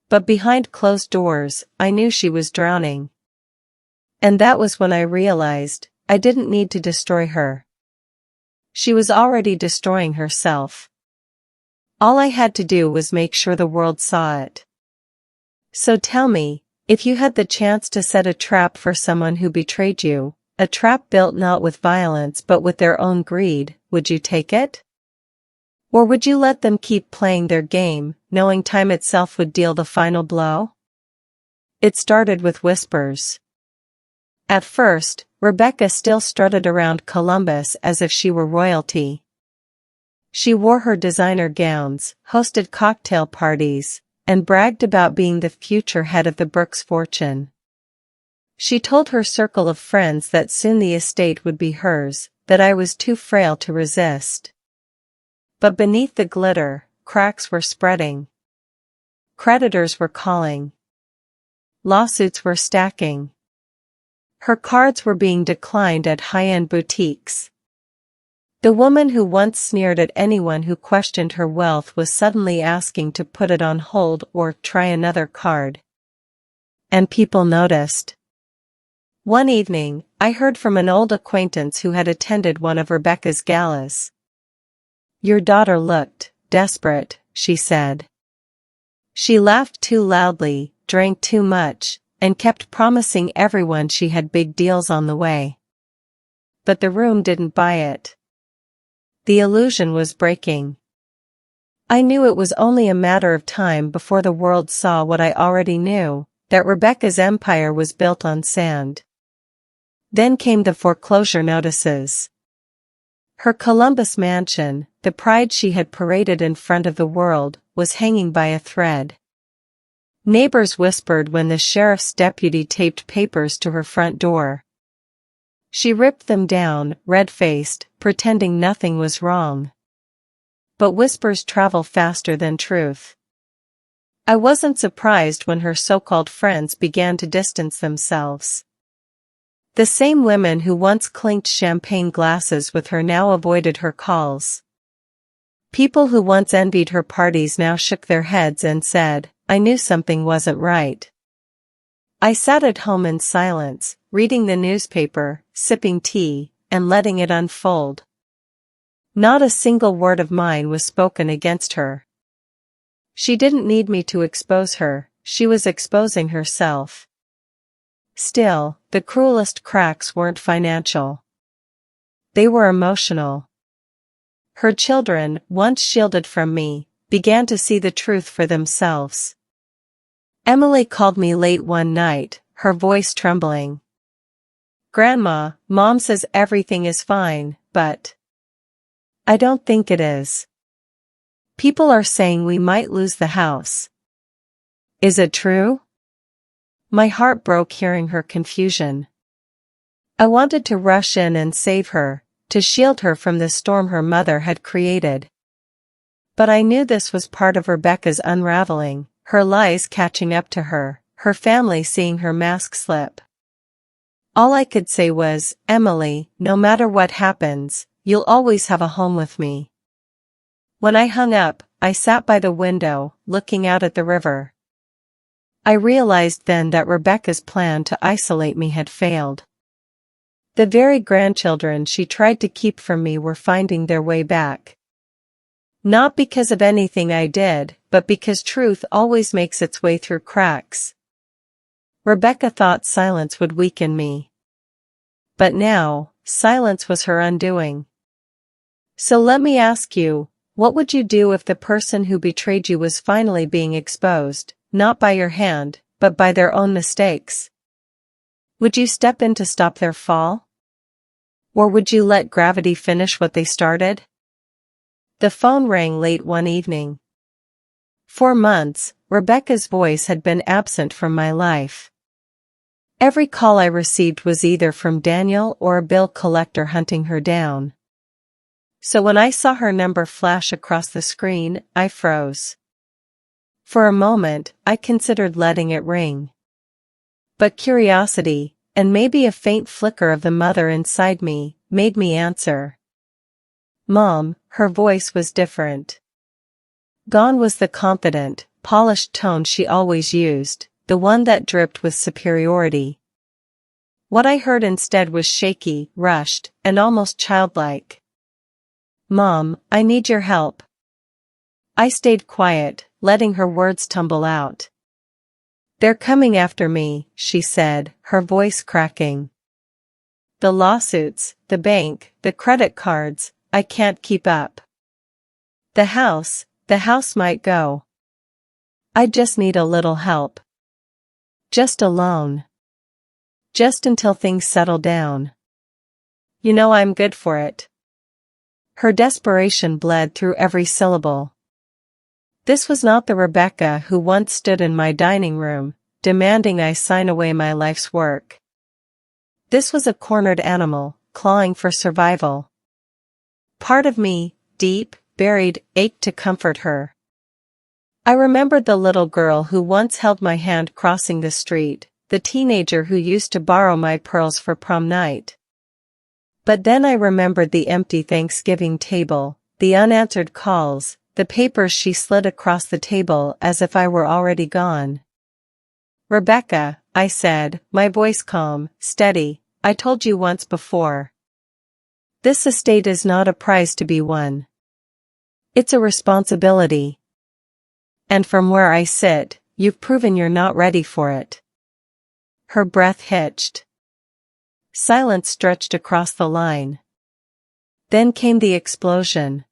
But behind closed doors, I knew she was drowning. And that was when I realized, I didn't need to destroy her. She was already destroying herself. All I had to do was make sure the world saw it. So tell me, if you had the chance to set a trap for someone who betrayed you, a trap built not with violence but with their own greed, would you take it? Or would you let them keep playing their game, knowing time itself would deal the final blow? It started with whispers. At first, Rebecca still strutted around Columbus as if she were royalty. She wore her designer gowns, hosted cocktail parties, and bragged about being the future head of the Brooks fortune. She told her circle of friends that soon the estate would be hers, that I was too frail to resist. But beneath the glitter, cracks were spreading. Creditors were calling. Lawsuits were stacking. Her cards were being declined at high-end boutiques. The woman who once sneered at anyone who questioned her wealth was suddenly asking to put it on hold or try another card. And people noticed. One evening, I heard from an old acquaintance who had attended one of Rebecca's galas. "Your daughter looked desperate," she said. She laughed too loudly, drank too much, and kept promising everyone she had big deals on the way. But the room didn't buy it. The illusion was breaking. I knew it was only a matter of time before the world saw what I already knew, that Rebecca's empire was built on sand. Then came the foreclosure notices. Her Columbus mansion, the pride she had paraded in front of the world, was hanging by a thread. Neighbors whispered when the sheriff's deputy taped papers to her front door. She ripped them down, red-faced, pretending nothing was wrong. But whispers travel faster than truth. I wasn't surprised when her so-called friends began to distance themselves. The same women who once clinked champagne glasses with her now avoided her calls. People who once envied her parties now shook their heads and said, "I knew something wasn't right." I sat at home in silence, reading the newspaper, sipping tea, and letting it unfold. Not a single word of mine was spoken against her. She didn't need me to expose her, she was exposing herself. Still, the cruelest cracks weren't financial. They were emotional. Her children, once shielded from me, began to see the truth for themselves. Emily called me late one night, her voice trembling. "Grandma, Mom says everything is fine, but I don't think it is. People are saying we might lose the house. Is it true?" My heart broke hearing her confusion. I wanted to rush in and save her, to shield her from the storm her mother had created. But I knew this was part of Rebecca's unraveling, her lies catching up to her, her family seeing her mask slip. All I could say was, "Emily, no matter what happens, you'll always have a home with me." When I hung up, I sat by the window, looking out at the river. I realized then that Rebecca's plan to isolate me had failed. The very grandchildren she tried to keep from me were finding their way back. Not because of anything I did, but because truth always makes its way through cracks. Rebecca thought silence would weaken me. But now, silence was her undoing. So let me ask you, what would you do if the person who betrayed you was finally being exposed, not by your hand, but by their own mistakes? Would you step in to stop their fall? Or would you let gravity finish what they started? The phone rang late one evening. For months, Rebecca's voice had been absent from my life. Every call I received was either from Daniel or a bill collector hunting her down. So when I saw her number flash across the screen, I froze. For a moment, I considered letting it ring. But curiosity, and maybe a faint flicker of the mother inside me, made me answer. Mom, her voice was different. Gone was the confident, polished tone she always used, the one that dripped with superiority. What I heard instead was shaky, rushed, and almost childlike. Mom, I need your help. I stayed quiet, letting her words tumble out. They're coming after me, she said, her voice cracking. The lawsuits, the bank, the credit cards, I can't keep up. The house might go. I just need a little help. Just a loan. Just until things settle down. You know I'm good for it. Her desperation bled through every syllable. This was not the Rebecca who once stood in my dining room, demanding I sign away my life's work. This was a cornered animal, clawing for survival. Part of me, deep, buried, ached to comfort her. I remembered the little girl who once held my hand crossing the street, the teenager who used to borrow my pearls for prom night. But then I remembered the empty Thanksgiving table, the unanswered calls, the papers she slid across the table as if I were already gone. Rebecca, I said, my voice calm, steady, I told you once before. This estate is not a prize to be won. It's a responsibility. And from where I sit, you've proven you're not ready for it. Her breath hitched. Silence stretched across the line. Then came the explosion.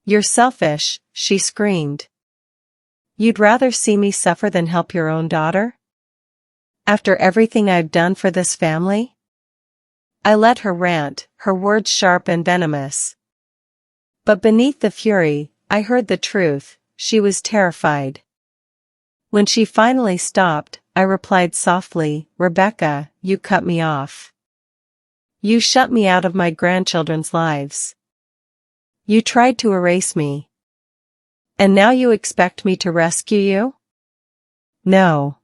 You're selfish, she screamed. You'd rather see me suffer than help your own daughter? After everything I've done for this family? I let her rant, her words sharp and venomous. But beneath the fury, I heard the truth, she was terrified. When she finally stopped, I replied softly, Rebecca, you cut me off. You shut me out of my grandchildren's lives. You tried to erase me. And now you expect me to rescue you? No.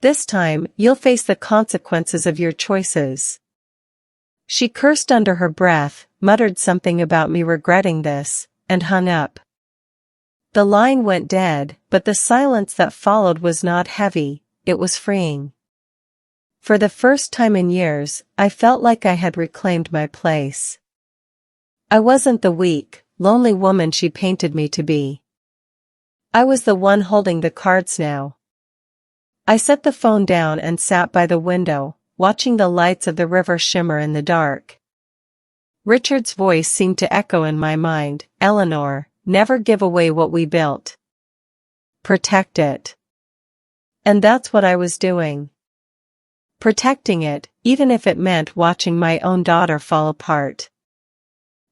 This time, you'll face the consequences of your choices. She cursed under her breath, muttered something about me regretting this, and hung up. The line went dead, but the silence that followed was not heavy, it was freeing. For the first time in years, I felt like I had reclaimed my place. I wasn't the weak, lonely woman she painted me to be. I was the one holding the cards now. I set the phone down and sat by the window, watching the lights of the river shimmer in the dark. Richard's voice seemed to echo in my mind, Eleanor, never give away what we built. Protect it. And that's what I was doing. Protecting it, even if it meant watching my own daughter fall apart.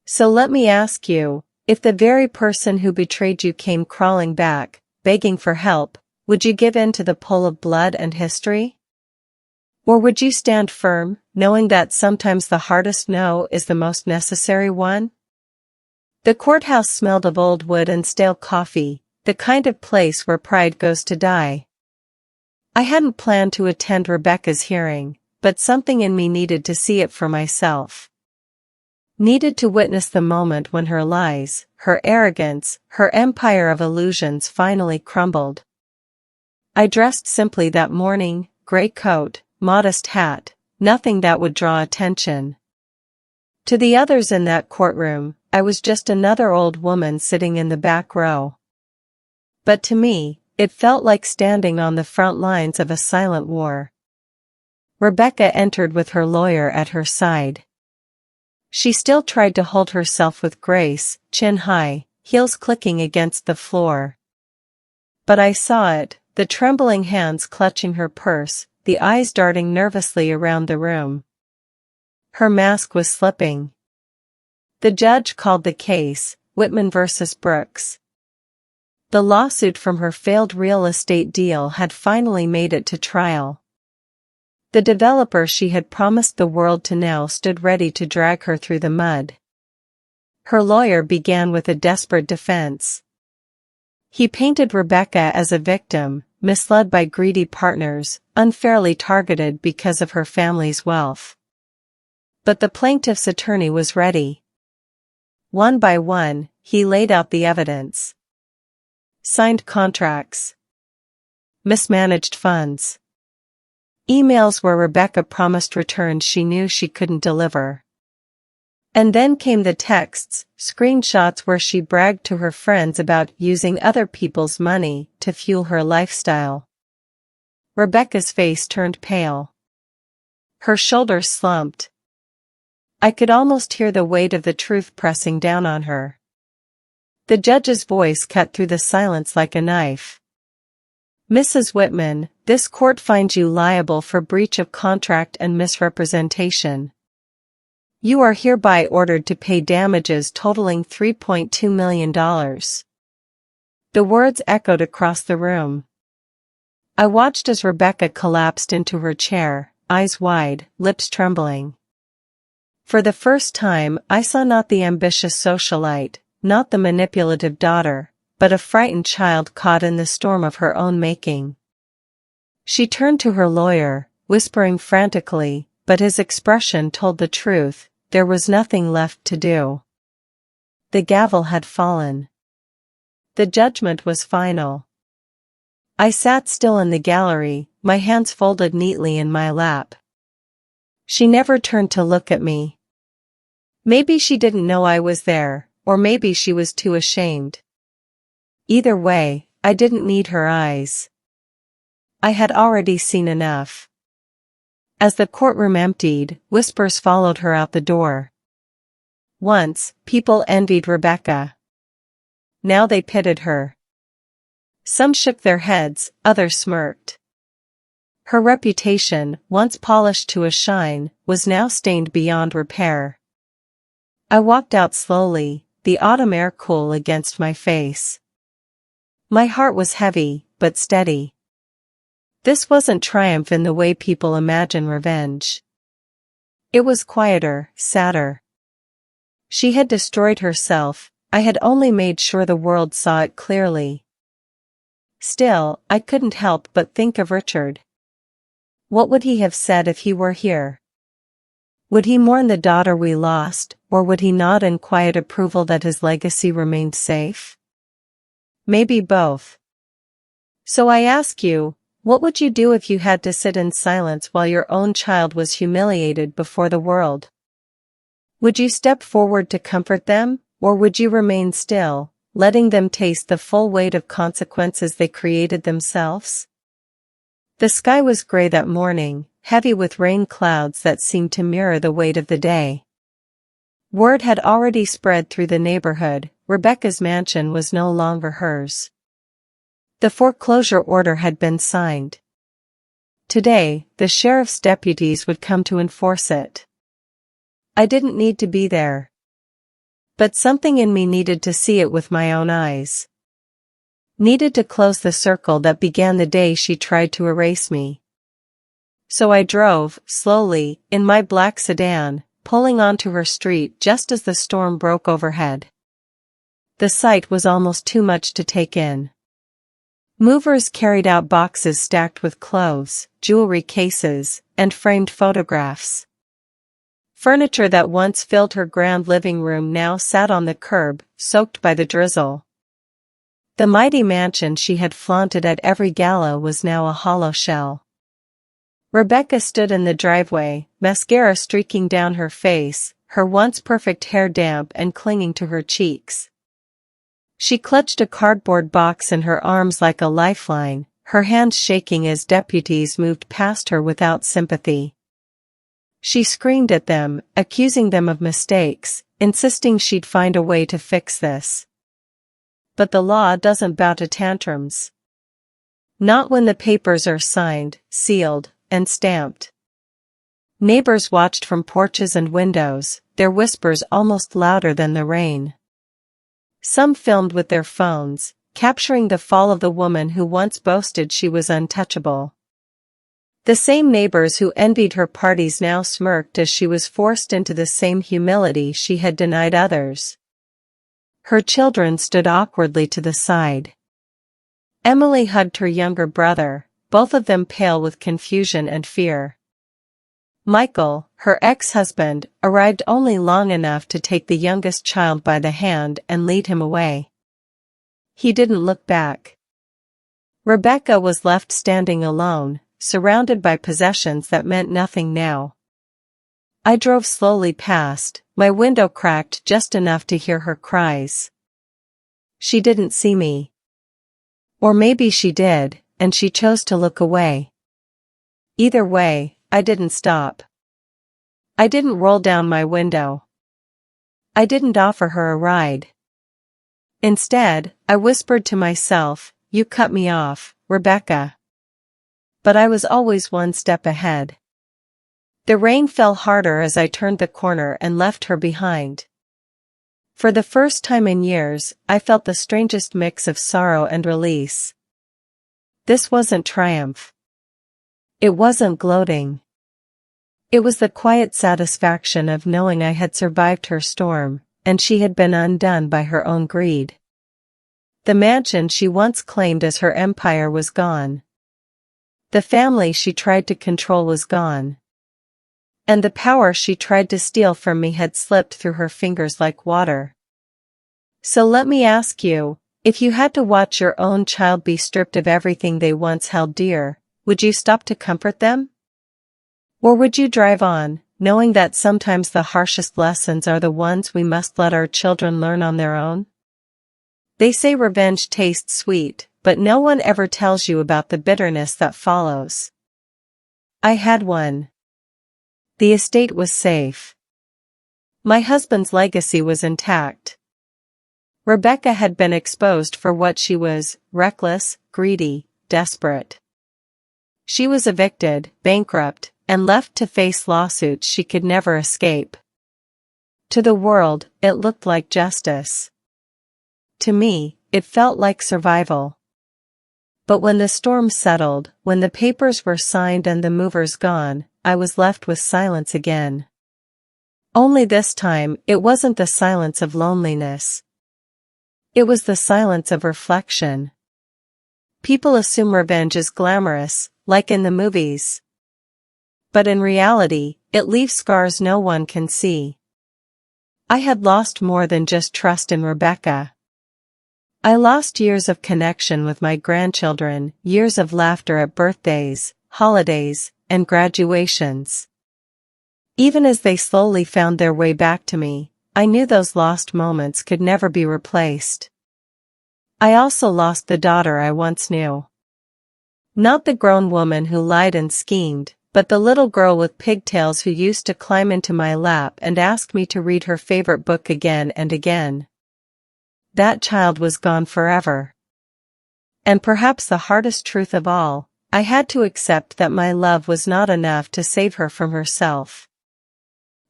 So let me ask you, if the very person who betrayed you came crawling back, begging for help, would you give in to the pull of blood and history? Or would you stand firm, knowing that sometimes the hardest no is the most necessary one? The courthouse smelled of old wood and stale coffee, the kind of place where pride goes to die. I hadn't planned to attend Rebecca's hearing, but something in me needed to see it for myself. Needed to witness the moment when her lies, her arrogance, her empire of illusions finally crumbled. I dressed simply that morning, gray coat, modest hat, nothing that would draw attention. To the others in that courtroom, I was just another old woman sitting in the back row. But to me, it felt like standing on the front lines of a silent war. Rebecca entered with her lawyer at her side. She still tried to hold herself with grace, chin high, heels clicking against the floor. But I saw it, the trembling hands clutching her purse, the eyes darting nervously around the room. Her mask was slipping. The judge called the case, Whitman versus Brooks. The lawsuit from her failed real estate deal had finally made it to trial. The developer she had promised the world to now stood ready to drag her through the mud. Her lawyer began with a desperate defense. He painted Rebecca as a victim, misled by greedy partners, unfairly targeted because of her family's wealth. But the plaintiff's attorney was ready. One by one, he laid out the evidence. Signed contracts. Mismanaged funds. Emails where Rebecca promised returns she knew she couldn't deliver. And then came the texts, screenshots where she bragged to her friends about using other people's money to fuel her lifestyle. Rebecca's face turned pale. Her shoulders slumped. I could almost hear the weight of the truth pressing down on her. The judge's voice cut through the silence like a knife. Mrs. Whitman, this court finds you liable for breach of contract and misrepresentation. You are hereby ordered to pay damages totaling $3.2 million. The words echoed across the room. I watched as Rebecca collapsed into her chair, eyes wide, lips trembling. For the first time, I saw not the ambitious socialite, not the manipulative daughter, but a frightened child caught in the storm of her own making. She turned to her lawyer, whispering frantically, but his expression told the truth. There was nothing left to do. The gavel had fallen. The judgment was final. I sat still in the gallery, my hands folded neatly in my lap. She never turned to look at me. Maybe she didn't know I was there, or maybe she was too ashamed. Either way, I didn't need her eyes. I had already seen enough. As the courtroom emptied, whispers followed her out the door. Once, people envied Rebecca. Now they pitied her. Some shook their heads, others smirked. Her reputation, once polished to a shine, was now stained beyond repair. I walked out slowly, the autumn air cool against my face. My heart was heavy, but steady. This wasn't triumph in the way people imagine revenge. It was quieter, sadder. She had destroyed herself, I had only made sure the world saw it clearly. Still, I couldn't help but think of Richard. What would he have said if he were here? Would he mourn the daughter we lost, or would he nod in quiet approval that his legacy remained safe? Maybe both. So I ask you, what would you do if you had to sit in silence while your own child was humiliated before the world? Would you step forward to comfort them, or would you remain still, letting them taste the full weight of consequences they created themselves? The sky was gray that morning, heavy with rain clouds that seemed to mirror the weight of the day. Word had already spread through the neighborhood, Rebecca's mansion was no longer hers. The foreclosure order had been signed. Today, the sheriff's deputies would come to enforce it. I didn't need to be there. But something in me needed to see it with my own eyes. Needed to close the circle that began the day she tried to erase me. So I drove, slowly, in my black sedan, pulling onto her street just as the storm broke overhead. The sight was almost too much to take in. Movers carried out boxes stacked with clothes, jewelry cases, and framed photographs. Furniture that once filled her grand living room now sat on the curb, soaked by the drizzle. The mighty mansion she had flaunted at every gala was now a hollow shell. Rebecca stood in the driveway, mascara streaking down her face, her once perfect hair damp and clinging to her cheeks. She clutched a cardboard box in her arms like a lifeline, her hands shaking as deputies moved past her without sympathy. She screamed at them, accusing them of mistakes, insisting she'd find a way to fix this. But the law doesn't bow to tantrums. Not when the papers are signed, sealed, and stamped. Neighbors watched from porches and windows, their whispers almost louder than the rain. Some filmed with their phones, capturing the fall of the woman who once boasted she was untouchable. The same neighbors who envied her parties now smirked as she was forced into the same humility she had denied others. Her children stood awkwardly to the side. Emily hugged her younger brother, both of them pale with confusion and fear. Michael, her ex-husband, arrived only long enough to take the youngest child by the hand and lead him away. He didn't look back. Rebecca was left standing alone, surrounded by possessions that meant nothing now. I drove slowly past, my window cracked just enough to hear her cries. She didn't see me. Or maybe she did, and she chose to look away. Either way, I didn't stop. I didn't roll down my window. I didn't offer her a ride. Instead, I whispered to myself, "You cut me off, Rebecca." But I was always one step ahead. The rain fell harder as I turned the corner and left her behind. For the first time in years, I felt the strangest mix of sorrow and release. This wasn't triumph. It wasn't gloating. It was the quiet satisfaction of knowing I had survived her storm, and she had been undone by her own greed. The mansion she once claimed as her empire was gone. The family she tried to control was gone. And the power she tried to steal from me had slipped through her fingers like water. So let me ask you, if you had to watch your own child be stripped of everything they once held dear, would you stop to comfort them? Or would you drive on, knowing that sometimes the harshest lessons are the ones we must let our children learn on their own? They say revenge tastes sweet, but no one ever tells you about the bitterness that follows. I had one. The estate was safe. My husband's legacy was intact. Rebecca had been exposed for what she was: reckless, greedy, desperate. She was evicted, bankrupt, and left to face lawsuits she could never escape. To the world, it looked like justice. To me, it felt like survival. But when the storm settled, when the papers were signed and the movers gone, I was left with silence again. Only this time, it wasn't the silence of loneliness. It was the silence of reflection. People assume revenge is glamorous, like in the movies. But in reality, it leaves scars no one can see. I had lost more than just trust in Rebecca. I lost years of connection with my grandchildren, years of laughter at birthdays, holidays, and graduations. Even as they slowly found their way back to me, I knew those lost moments could never be replaced. I also lost the daughter I once knew. Not the grown woman who lied and schemed, but the little girl with pigtails who used to climb into my lap and ask me to read her favorite book again and again. That child was gone forever. And perhaps the hardest truth of all, I had to accept that my love was not enough to save her from herself.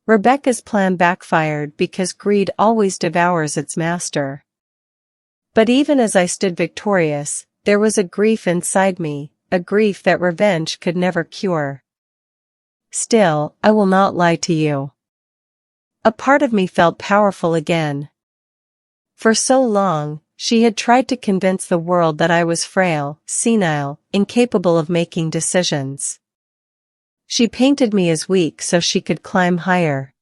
Rebecca's plan backfired because greed always devours its master. But even as I stood victorious, there was a grief inside me, a grief that revenge could never cure. Still, I will not lie to you. A part of me felt powerful again. For so long, she had tried to convince the world that I was frail, senile, incapable of making decisions. She painted me as weak so she could climb higher.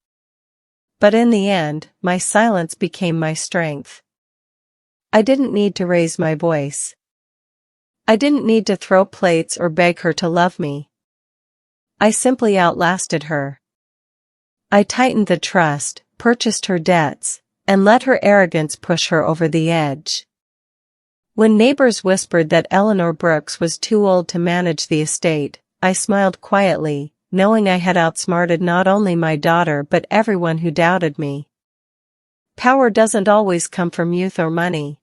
But in the end, my silence became my strength. I didn't need to raise my voice. I didn't need to throw plates or beg her to love me. I simply outlasted her. I tightened the trust, purchased her debts, and let her arrogance push her over the edge. When neighbors whispered that Eleanor Brooks was too old to manage the estate, I smiled quietly, knowing I had outsmarted not only my daughter but everyone who doubted me. Power doesn't always come from youth or money.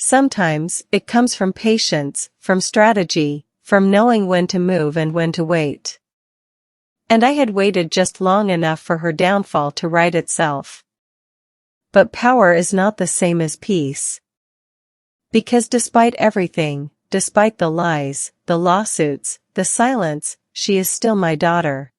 Sometimes, it comes from patience, from strategy, from knowing when to move and when to wait. And I had waited just long enough for her downfall to right itself. But power is not the same as peace. Because despite everything, despite the lies, the lawsuits, the silence, she is still my daughter.